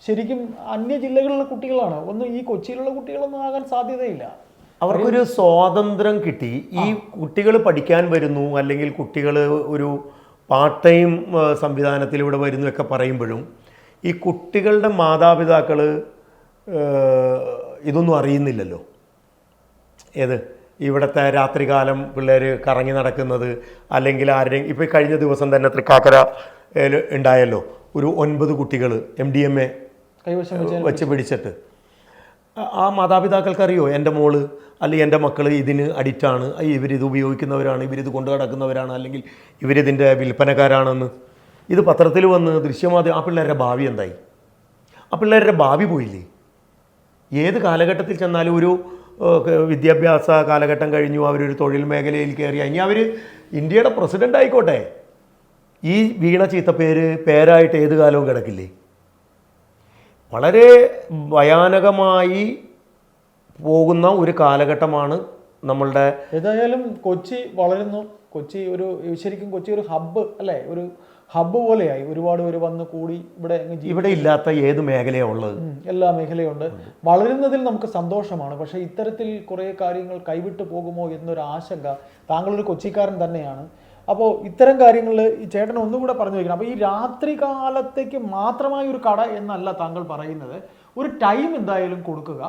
ശരിക്കും അന്യ ജില്ലകളിലെ കുട്ടികളാണ്. ഒന്നും ഈ കൊച്ചിയിലുള്ള കുട്ടികളൊന്നും ആകാൻ സാധ്യതയില്ല. അവർക്കൊരു സ്വാതന്ത്ര്യം കിട്ടി. ഈ കുട്ടികൾ പഠിക്കാൻ വരുന്നു, അല്ലെങ്കിൽ കുട്ടികൾ ഒരു പാർട്ട് ടൈം സംവിധാനത്തിൽ ഇവിടെ വരുന്നു ഒക്കെ പറയുമ്പോഴും ഈ കുട്ടികളുടെ മാതാപിതാക്കൾ ഇതൊന്നും അറിയുന്നില്ലല്ലോ. ഇവിടുത്തെ രാത്രികാലം പിള്ളേർ കറങ്ങി നടക്കുന്നത്, അല്ലെങ്കിൽ ആരുടെയും ഇപ്പോൾ കഴിഞ്ഞ ദിവസം തന്നെ തൃക്കാക്കര ഉണ്ടായല്ലോ ഒരു 9 കുട്ടികൾ MDMA വെച്ച് പിടിച്ചിട്ട്. ആ മാതാപിതാക്കൾക്കറിയോ എൻ്റെ മോള് അല്ലെങ്കിൽ എൻ്റെ മക്കൾ ഇതിന് അഡിക്റ്റാണ്, ഇവരിത് ഉപയോഗിക്കുന്നവരാണ്, ഇവരിത് കൊണ്ടു നടക്കുന്നവരാണ്, അല്ലെങ്കിൽ ഇവരിതിൻ്റെ വിൽപ്പനക്കാരാണെന്ന്? ഇത് പത്രത്തിൽ വന്ന് ദൃശ്യമാധ്യമം. ആ പിള്ളേരുടെ ഭാവി എന്തായി? ആ പിള്ളേരുടെ ഭാവി പോയില്ലേ? ഏത് കാലഘട്ടത്തിൽ ചെന്നാലും ഒരു വിദ്യാഭ്യാസ കാലഘട്ടം കഴിഞ്ഞു, അവരൊരു തൊഴിൽ മേഖലയിൽ കയറി, ഇനി അവർ ഇന്ത്യയുടെ പ്രസിഡൻ്റ് ആയിക്കോട്ടെ, ഈ വീണ പേരായിട്ട് ഏത് കാലവും കിടക്കില്ലേ? വളരെ ഭയാനകമായി പോകുന്ന ഒരു കാലഘട്ടമാണ് നമ്മളുടെ. ഏതായാലും കൊച്ചി വളരുന്നു. ശരിക്കും കൊച്ചി ഒരു ഹബ്ബ് അല്ലേ? ഒരു ഹബ്ബ് പോലെയായി. ഒരുപാട് പേര് വന്ന് കൂടി ഇവിടെ ഇല്ലാത്ത ഏത് മേഖലയാണ് ഉള്ളത്? എല്ലാ മേഖലയുണ്ട്. വളരുന്നതിൽ നമുക്ക് സന്തോഷമാണ്. പക്ഷേ ഇത്തരത്തിൽ കുറേ കാര്യങ്ങൾ കൈവിട്ടു പോകുമോ എന്നൊരു ആശങ്ക. താങ്കളൊരു കൊച്ചിക്കാരൻ തന്നെയാണ്. അപ്പോൾ ഇത്തരം കാര്യങ്ങളിൽ ഈ ചേട്ടൻ ഒന്നും കൂടെ പറഞ്ഞു വയ്ക്കണം. അപ്പോൾ ഈ രാത്രി കാലത്തേക്ക് മാത്രമായി ഒരു കട എന്നല്ല താങ്കൾ പറയുന്നത്. ഒരു ടൈം എന്തായാലും കൊടുക്കുക.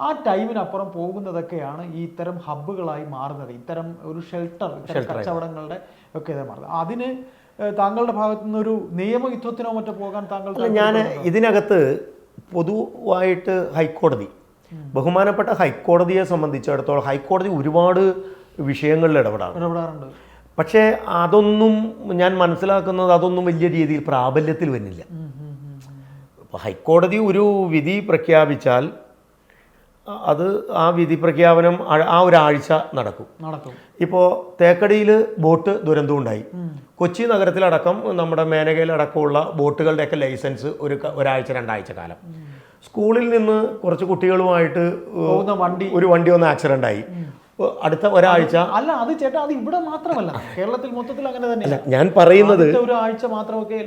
ആ ടൈമിനപ്പുറം പോകുന്നതൊക്കെയാണ് ഈ ഇത്തരം ഹബ്ബുകളായി മാറുന്നത്. ഇത്തരം ഒരു ഷെൽട്ടർ, ഇത്തരം കച്ചവടങ്ങളുടെ ഒക്കെ മാറുന്നത്. അതിന് താങ്കളുടെ ഭാഗത്തു നിന്നൊരു നിയമയുദ്ധത്തിനോ മറ്റോ പോകാൻ താങ്കൾ? ഞാൻ ഇതിനകത്ത് പൊതുവായിട്ട് ഹൈക്കോടതി, ബഹുമാനപ്പെട്ട ഹൈക്കോടതിയെ സംബന്ധിച്ചിടത്തോളം ഹൈക്കോടതി ഒരുപാട് വിഷയങ്ങളിൽ ഇടപെടാറുണ്ട്. പക്ഷേ അതൊന്നും ഞാൻ മനസ്സിലാക്കുന്നത് അതൊന്നും വലിയ രീതിയിൽ പ്രാബല്യത്തിൽ വരുന്നില്ല. ഇപ്പോൾ ഹൈക്കോടതി ഒരു വിധി പ്രഖ്യാപിച്ചാൽ അത് ആ വിധി പ്രഖ്യാപനം ആ ഒരാഴ്ച നടക്കും. ഇപ്പോൾ തേക്കടിയിൽ ബോട്ട് ദുരന്തം ഉണ്ടായി. കൊച്ചി നഗരത്തിലടക്കം നമ്മുടെ മേനകയിലടക്കമുള്ള ബോട്ടുകളുടെയൊക്കെ ലൈസൻസ് ഒരാഴ്ച 2 ആഴ്ച കാലം. സ്കൂളിൽ നിന്ന് കുറച്ച് കുട്ടികളുമായിട്ട് ഒരു വണ്ടി ഒന്ന് ആക്സിഡൻ്റ് ആയി. അടുത്ത ഒരാഴ്ച. അല്ല അത് ചേട്ടാ, അത് ഇവിടെ മാത്രമല്ല, കേരളത്തിൽ മൊത്തത്തിൽ അങ്ങനെ തന്നെ. ഞാൻ പറയുന്നത് ഒരാഴ്ച മാത്രമൊക്കെ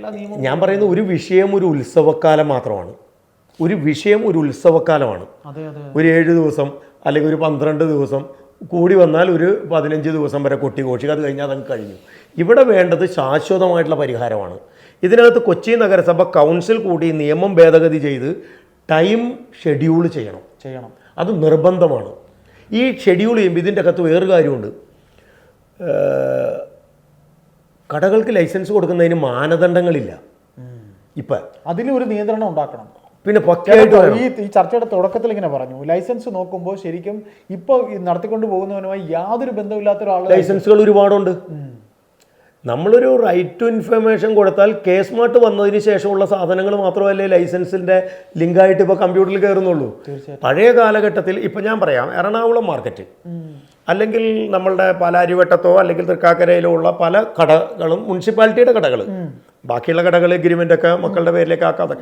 ഞാൻ പറയുന്നത് ഒരു വിഷയം ഒരു ഉത്സവക്കാലം മാത്രമാണ്. ഒരു വിഷയം ഒരു ഉത്സവക്കാലമാണ്. ഒരു 7 ദിവസം അല്ലെങ്കിൽ ഒരു 12 ദിവസം കൂടി വന്നാൽ ഒരു 15 ദിവസം വരെ കൊട്ടിഘോഷിക്കുക. അത് കഴിഞ്ഞാൽ അതങ്ങ് കഴിഞ്ഞു. ഇവിടെ വേണ്ടത് ശാശ്വതമായിട്ടുള്ള പരിഹാരമാണ്. ഇതിനകത്ത് കൊച്ചി നഗരസഭ കൗൺസിൽ കൂടി നിയമം ഭേദഗതി ചെയ്ത് ടൈം ഷെഡ്യൂൾ ചെയ്യണം. അത് നിർബന്ധമാണ്. ഈ ഷെഡ്യൂൾ ചെയ്യുമ്പോൾ ഇതിൻ്റെ അകത്ത് വേറൊരു കാര്യമുണ്ട്. കടകൾക്ക് ലൈസൻസ് കൊടുക്കുന്നതിന് മാനദണ്ഡങ്ങളില്ല ഇപ്പം. അതിലൊരു നിയന്ത്രണം ഉണ്ടാക്കണം. പിന്നെ പക്കയായിട്ട് ഈ ചർച്ചയുടെ തുടക്കത്തിൽ ഇങ്ങനെ പറഞ്ഞു, ലൈസൻസ് നോക്കുമ്പോൾ ശരിക്കും ഇപ്പോൾ നടത്തിക്കൊണ്ട് പോകുന്നവനുമായി യാതൊരു ബന്ധമില്ലാത്ത ഒരാൾ ലൈസൻസുകൾ ഒരുപാടുണ്ട്. നമ്മളൊരു റൈറ്റ് ടു ഇൻഫർമേഷൻ കൊടുത്താൽ കേസ്മാർട്ട് വന്നതിന് ശേഷമുള്ള സാധനങ്ങൾ മാത്രമല്ലേ ലൈസൻസിൻ്റെ ലിങ്കായിട്ട് ഇപ്പോൾ കമ്പ്യൂട്ടറിൽ കയറുന്നുള്ളൂ. പഴയ കാലഘട്ടത്തിൽ ഇപ്പം ഞാൻ പറയാം, എറണാകുളം മാർക്കറ്റ് അല്ലെങ്കിൽ നമ്മളുടെ പാലാരിവട്ടത്തോ അല്ലെങ്കിൽ തൃക്കാക്കരയിലോ ഉള്ള പല കടകളും മുനിസിപ്പാലിറ്റിയുടെ കടകൾ, ബാക്കിയുള്ള കടകൾ എഗ്രിമെൻ്റൊക്കെ മക്കളുടെ പേരിലേക്ക് ആക്കാതെ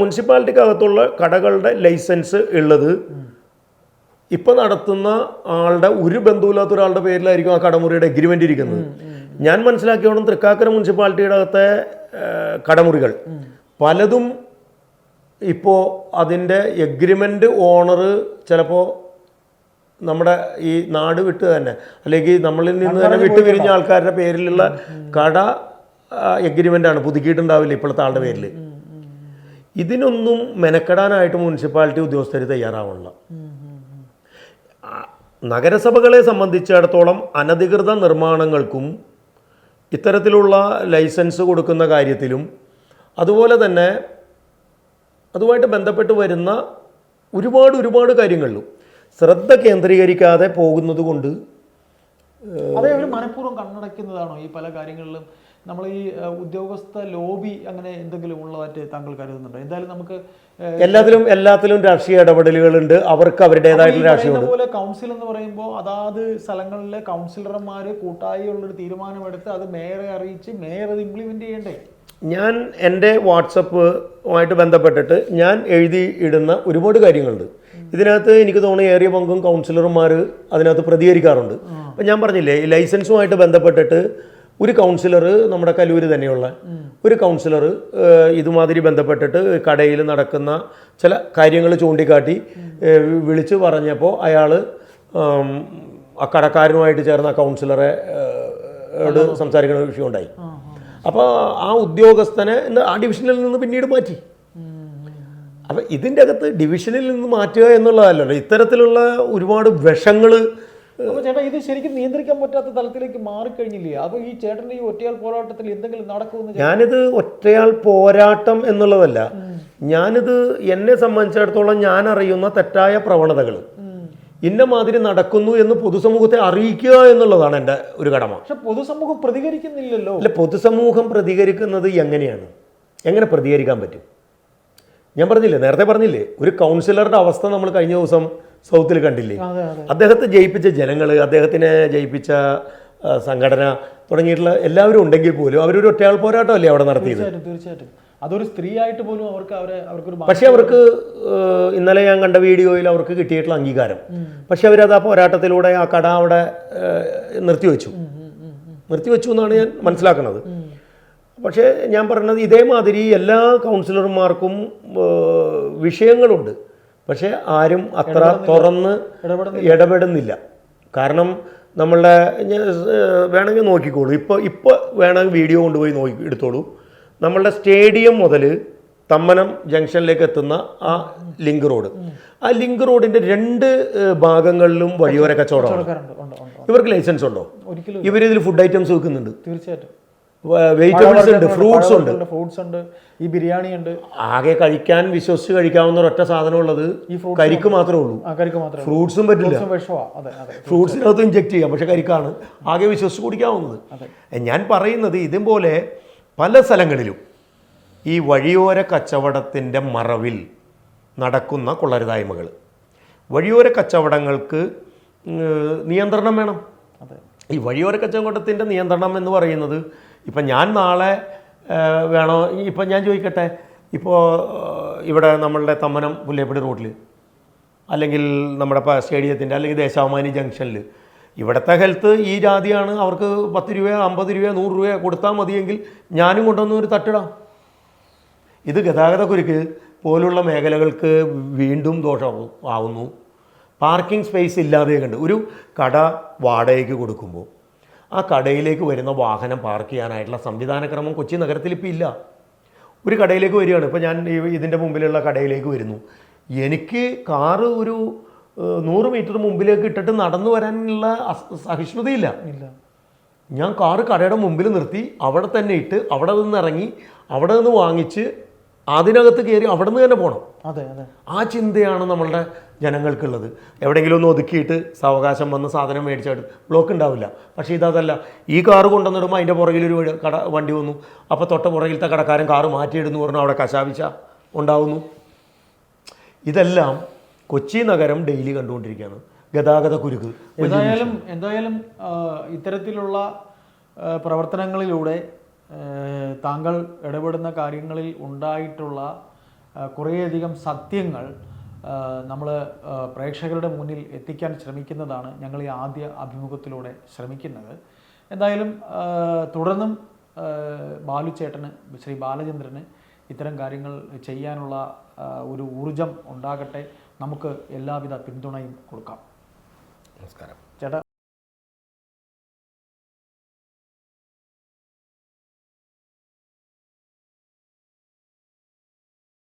മുനിസിപ്പാലിറ്റിക്കകത്തുള്ള കടകളുടെ ലൈസൻസ് ഉള്ളത് ഇപ്പം നടത്തുന്ന ആളുടെ ഒരു ബന്ധുവില്ലാത്ത ഒരാളുടെ പേരിലായിരിക്കും ആ കടമുറിയുടെ എഗ്രിമെൻ്റ് ഇരിക്കുന്നത്. ഞാൻ മനസ്സിലാക്കിയോണം തൃക്കാക്കര മുനിസിപ്പാലിറ്റിയുടെ അകത്തെ കടമുറികൾ പലതും ഇപ്പോൾ അതിൻ്റെ എഗ്രിമെൻ്റ് ഓണർ ചിലപ്പോൾ നമ്മുടെ ഈ നാട് വിട്ട് തന്നെ അല്ലെങ്കിൽ നമ്മളിൽ നിന്ന് തന്നെ വിട്ടുപിരിഞ്ഞ ആൾക്കാരുടെ പേരിലുള്ള കട എഗ്രിമെൻ്റാണ്, പുതുക്കിയിട്ടുണ്ടാവില്ല ഇപ്പോഴത്തെ ആളുടെ പേരിൽ. ഇതിനൊന്നും മെനക്കെടാനായിട്ട് മുനിസിപ്പാലിറ്റി ഉദ്യോഗസ്ഥർ തയ്യാറാവണില്ല. നഗരസഭകളെ സംബന്ധിച്ചിടത്തോളം അനധികൃത നിർമ്മാണങ്ങൾക്കും ഇത്തരത്തിലുള്ള ലൈസൻസ് കൊടുക്കുന്ന കാര്യത്തിലും അതുപോലെ തന്നെ അതുമായിട്ട് ബന്ധപ്പെട്ട് വരുന്ന ഒരുപാട് കാര്യങ്ങളിലും ശ്രദ്ധ കേന്ദ്രീകരിക്കാതെ പോകുന്നത് കൊണ്ട് അതേ ഒരു മനഃപൂർവ്വം കണ്ണടയ്ക്കുന്നതാണോ ഈ പല കാര്യങ്ങളിലും? നമ്മൾ ഈ ഉദ്യോഗസ്ഥ ലോബി അങ്ങനെ എന്തെങ്കിലും ഉള്ളതായിട്ട് താങ്കൾ കരുതുന്നുണ്ടോ? എന്തായാലും നമുക്ക് എല്ലാത്തിലും രാഷ്ട്രീയ ഇടപെടലുകളുണ്ട്, അവർക്ക് അവരുടേതായിട്ടുള്ള രാഷ്ട്രീയമുണ്ട്. അതുപോലെ കൗൺസിൽ എന്ന് പറയുമ്പോൾ അതാത് സ്ഥലങ്ങളിലെ കൗൺസിലർമാർ കൂട്ടായി ഉള്ളൊരു തീരുമാനമെടുത്ത് അത് മേയറെ അറിയിച്ച് മേയർ അത് ഇംപ്ലിമെന്റ് ചെയ്യണ്ടേ? ഞാൻ എൻ്റെ വാട്സപ്പുമായിട്ട് ബന്ധപ്പെട്ടിട്ട് ഞാൻ എഴുതി ഇടുന്ന ഒരുപാട് കാര്യങ്ങളുണ്ട്. ഇതിനകത്ത് എനിക്ക് തോന്നുന്നു ഏറിയ പങ്കും കൗൺസിലർമാർ അതിനകത്ത് പ്രതികരിക്കാറുണ്ട്. അപ്പം ഞാൻ പറഞ്ഞില്ലേ, ഈ ലൈസൻസുമായിട്ട് ബന്ധപ്പെട്ടിട്ട് ഒരു കൗൺസിലർ, നമ്മുടെ കലൂര് തന്നെയുള്ള ഒരു കൗൺസിലർ ഇതുമാതിരി ബന്ധപ്പെട്ടിട്ട് കടയിൽ നടക്കുന്ന ചില കാര്യങ്ങൾ ചൂണ്ടിക്കാട്ടി വിളിച്ച് പറഞ്ഞപ്പോൾ അയാൾ ആ കടക്കാരനുമായിട്ട് ചേർന്ന കൗൺസിലറെ സംസാരിക്കുന്ന വിഷയമുണ്ടായി. അപ്പോൾ ആ ഉദ്യോഗസ്ഥനെ ആ ഡിവിഷനിൽ നിന്ന് പിന്നീട് മാറ്റി. അപ്പം ഇതിൻ്റെ അകത്ത് ഡിവിഷനിൽ നിന്ന് മാറ്റുക എന്നുള്ളതല്ലല്ലോ, ഇത്തരത്തിലുള്ള ഒരുപാട് വിഷങ്ങൾ. അപ്പോൾ ചേട്ടാ, ഇത് ശരിക്കും നിയന്ത്രിക്കാൻ പറ്റാത്ത തലത്തിലേക്ക് മാറിക്കഴിഞ്ഞില്ലേ? അപ്പോൾ ഈ ചേട്ടൻ്റെ ഈ ഒറ്റയാൾ പോരാട്ടത്തിൽ എന്തെങ്കിലും നടക്കുമെന്ന്? ഞാനിത് ഒറ്റയാൾ പോരാട്ടം എന്നുള്ളതല്ല, ഞാനിത് എന്നെ സംബന്ധിച്ചിടത്തോളം ഞാൻ അറിയുന്ന തെറ്റായ പ്രവണതകൾ ഇന്ന മാതിരി നടക്കുന്നു എന്ന് പൊതുസമൂഹത്തെ അറിയിക്കുക എന്നുള്ളതാണ് എൻ്റെ ഒരു കടമ. പക്ഷെ പൊതുസമൂഹം പ്രതികരിക്കുന്നില്ലല്ലോ. അല്ല, പൊതുസമൂഹം പ്രതികരിക്കുന്നത് എങ്ങനെ പ്രതികരിക്കാൻ പറ്റും? ഞാൻ പറഞ്ഞില്ലേ, നേരത്തെ പറഞ്ഞില്ലേ, ഒരു കൗൺസിലറുടെ അവസ്ഥ നമ്മൾ കഴിഞ്ഞ ദിവസം സൗത്തിൽ കണ്ടില്ലേ? അദ്ദേഹത്തെ ജയിപ്പിച്ച ജനങ്ങൾ, അദ്ദേഹത്തിനെ ജയിപ്പിച്ച സംഘടന തുടങ്ങിയിട്ടുള്ള എല്ലാവരും ഉണ്ടെങ്കിൽ പോലും അവരൊരു ഒറ്റയാൾ പോരാട്ടമല്ലേ അവിടെ നടത്തിയത്? തീർച്ചയായിട്ടും അതൊരു സ്ത്രീ ആയിട്ട് പോലും അവർക്കൊരു പക്ഷെ അവർക്ക് ഇന്നലെ ഞാൻ കണ്ട വീഡിയോയിൽ അവർക്ക് കിട്ടിയിട്ടുള്ള അംഗീകാരം, പക്ഷെ അവരത് ആ പോരാട്ടത്തിലൂടെ ആ കട അവിടെ നിർത്തിവെച്ചു എന്നാണ് ഞാൻ മനസ്സിലാക്കുന്നത്. പക്ഷേ ഞാൻ പറഞ്ഞത് ഇതേമാതിരി എല്ലാ കൗൺസിലർമാർക്കും വിഷയങ്ങളുണ്ട്, പക്ഷേ ആരും അത്ര തുറന്ന് ഇടപെടുന്നില്ല. കാരണം നമ്മളുടെ വേണമെങ്കിൽ നോക്കിക്കോളൂ, ഇപ്പോൾ വേണമെങ്കിൽ വീഡിയോ കൊണ്ടുപോയി എടുത്തോളൂ. നമ്മളുടെ സ്റ്റേഡിയം മുതൽ തമ്മനം ജംഗ്ഷനിലേക്ക് എത്തുന്ന ആ ലിങ്ക് റോഡ്, ആ ലിങ്ക് റോഡിൻ്റെ 2 ഭാഗങ്ങളിലും വഴിയോര കച്ചവടമാണ്. ഇവർക്ക് ലൈസൻസ് ഉണ്ടോ? ഇവരിതിൽ ഫുഡ് ഐറ്റംസ് വെക്കുന്നുണ്ട്. തീർച്ചയായിട്ടും വെജിറ്റബിൾസ് ഉണ്ട്, ഫ്രൂട്ട്സ് ഉണ്ട്, ഈ ബിരിയാണി ഉണ്ട്. ആകെ കഴിക്കാൻ വിശ്വസിച്ച് കഴിക്കാവുന്ന ഒരൊറ്റ സാധനമുള്ളത് ഈ കരിക്ക് മാത്രമേ ഉള്ളൂ. ഫ്രൂട്ട്സും പറ്റില്ല. ഫ്രൂട്ട്സിനകത്ത് ഇഞ്ചെക്ട് ചെയ്യാം, പക്ഷെ കരിക്കാണ് ആകെ വിശ്വസിച്ച് കുടിക്കാവുന്നത്. ഞാൻ പറയുന്നത് ഇതുപോലെ പല സ്ഥലങ്ങളിലും ഈ വഴിയോര കച്ചവടത്തിൻ്റെ മറവിൽ നടക്കുന്ന കൊള്ളരുതായ്മകൾ, വഴിയോര കച്ചവടങ്ങൾക്ക് നിയന്ത്രണം വേണം. ഈ വഴിയോര കച്ചവടത്തിൻ്റെ നിയന്ത്രണം എന്ന് പറയുന്നത്, ഇപ്പം ഞാൻ നാളെ വേണോ, ഇപ്പം ഞാൻ ചോദിക്കട്ടെ, ഇപ്പോൾ ഇവിടെ നമ്മളുടെ തമ്മനം പുല്ലേപ്പടി റോഡിൽ അല്ലെങ്കിൽ നമ്മുടെ സ്റ്റേഡിയത്തിൻ്റെ അല്ലെങ്കിൽ ദേശാഭിമാനി ജംഗ്ഷനിൽ ഇവിടുത്തെ ഹെൽത്ത് ഈ ജാതിയാണ്, അവർക്ക് 10 രൂപ 50 രൂപ 100 രൂപ കൊടുത്താൽ മതിയെങ്കിൽ ഞാനും കൊണ്ടുവന്ന് ഒരു തട്ടിടാം. ഇത് ഗതാഗതക്കുരുക്ക് പോലുള്ള മേഖലകൾക്ക് വീണ്ടും ദോഷമാവുന്നു. പാർക്കിംഗ് സ്പേസ് ഇല്ലാതെ കണ്ട് ഒരു കട വാടകയ്ക്ക് കൊടുക്കുമ്പോൾ ആ കടയിലേക്ക് വരുന്ന വാഹനം പാർക്ക് ചെയ്യാനായിട്ടുള്ള സംവിധാനക്രമം കൊച്ചി നഗരത്തിൽ ഇപ്പോൾ ഇല്ല. ഒരു കടയിലേക്ക് വരികയാണ്, ഇപ്പോൾ ഞാൻ ഇതിൻ്റെ മുമ്പിലുള്ള കടയിലേക്ക് വരുന്നു, എനിക്ക് കാറ് ഒരു 100 മീറ്റർ മുമ്പിലേക്ക് ഇട്ടിട്ട് നടന്നു വരാനുള്ള സഹിഷ്ണുതയില്ല. ഞാൻ കാറ് കടയുടെ മുമ്പിൽ നിർത്തി അവിടെ തന്നെ ഇട്ട് അവിടെ നിന്ന് ഇറങ്ങി അവിടെ നിന്ന് വാങ്ങിച്ച് അതിനകത്ത് കയറി അവിടെ നിന്ന് തന്നെ പോകണം. അതെ അതെ, ആ ചിന്തയാണ് നമ്മളുടെ ജനങ്ങൾക്കുള്ളത്. എവിടെയെങ്കിലും ഒന്ന് ഒതുക്കിയിട്ട് സാവകാശം വന്ന് സാധനം മേടിച്ചായിട്ട് ബ്ലോക്ക് ഉണ്ടാവില്ല. പക്ഷേ ഇതല്ല, ഈ കാറ് കൊണ്ടുവന്നിടുമ്പോൾ അതിൻ്റെ പുറകിലൊരു വണ്ടി വന്നു, അപ്പോൾ തൊട്ട പുറകിലത്തെ കടക്കാരൻ കാറ് മാറ്റിയിടുന്നു പറഞ്ഞു, അവിടെ കശാവിശ ഉണ്ടാവുന്നു. ഇതെല്ലാം കൊച്ചി നഗരം ഡെയിലി കണ്ടുകൊണ്ടിരിക്കുകയാണ്. ഗതാഗത കുരുക്ക്. എന്തായാലും ഇത്തരത്തിലുള്ള പ്രവർത്തനങ്ങളിലൂടെ താങ്കൾ ഇടപെടുന്ന കാര്യങ്ങളിൽ ഉണ്ടായിട്ടുള്ള കുറേയധികം സത്യങ്ങൾ നമ്മൾ പ്രേക്ഷകരുടെ മുന്നിൽ എത്തിക്കാൻ ശ്രമിക്കുന്നതാണ് ഞങ്ങൾ ഈ ആദ്യ അഭിമുഖത്തിലൂടെ ശ്രമിക്കുന്നത്. എന്തായാലും തുടർന്നും ബാലുചേട്ടന്, ശ്രീ ബാലചന്ദ്രന് ഇത്തരം കാര്യങ്ങൾ ചെയ്യാനുള്ള ഒരു ഊർജം ഉണ്ടാകട്ടെ. നമുക്ക് എല്ലാവിധ പിന്തുണയും കൊടുക്കാം. നമസ്കാരം ചേട്ടാ.